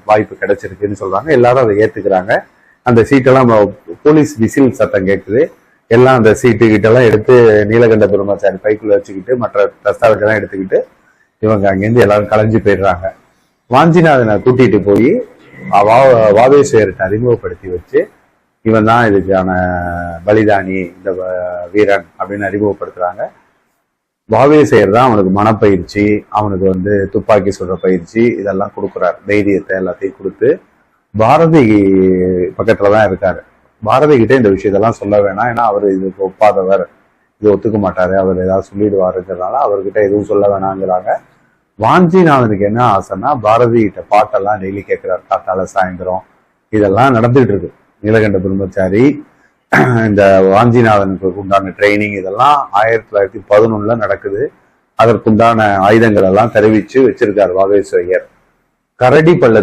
வாய்ப்பு கிடைச்சிருக்குன்னு சொல்றாங்க. எல்லாரும் அதை ஏத்துக்கிறாங்க. அந்த சீட்டெல்லாம் போலீஸ் விசில் சத்தம் கேட்குது. எல்லாம் அந்த சீட்டு கிட்டெல்லாம் எடுத்து நீலகண்ட பிரம்மச்சாரி பைக்குள்ள வச்சுக்கிட்டு மற்ற தஸ்தாவேஜெல்லாம் எடுத்துக்கிட்டு இவங்க அங்கேருந்து எல்லாரும் கலைஞ்சு போயிடுறாங்க. வாஞ்சிநாதனை கூட்டிட்டு போய் வாவேஸ்வரத்தை அறிமுகப்படுத்தி வச்சு இவன் தான் இதுக்கான பலிதானி, இந்த வீரன் அப்படின்னு அறிமுகப்படுத்துறாங்க. வாவேசையர் தான் அவனுக்கு மனப்பயிற்சி, அவனுக்கு துப்பாக்கி சுடுற பயிற்சி இதெல்லாம் கொடுக்குறாரு. தைரியத்தை எல்லாத்தையும் கொடுத்து பாரதி பக்கத்துலதான் இருக்காரு. பாரதி கிட்ட இந்த விஷயத்தெல்லாம் சொல்ல வேணாம், ஏன்னா அவர் இதுக்கு ஒப்பாதவர், இது ஒத்துக்க மாட்டாரு, அவர் ஏதாவது சொல்லிடுவாருங்கிறதுனால அவர்கிட்ட எதுவும் சொல்ல வேணாங்கிறாங்க. வாஞ்சிநாதனுக்கு என்ன ஆசைன்னா பாரதி கிட்ட பாட்டெல்லாம் டெய்லி கேட்கிறாரு, காத்தால சாயந்தரம். இதெல்லாம் நடந்துட்டு இருக்கு. நீலகண்ட பிரம்மச்சாரி இந்த வாஞ்சிநாதனுக்கு உண்டான ட்ரைனிங் இதெல்லாம் 1911 நடக்குது. அதற்குண்டான ஆயுதங்கள் எல்லாம் தெரிவிச்சு வச்சிருக்காரு வாவேஸ்வரர். கரடி பள்ள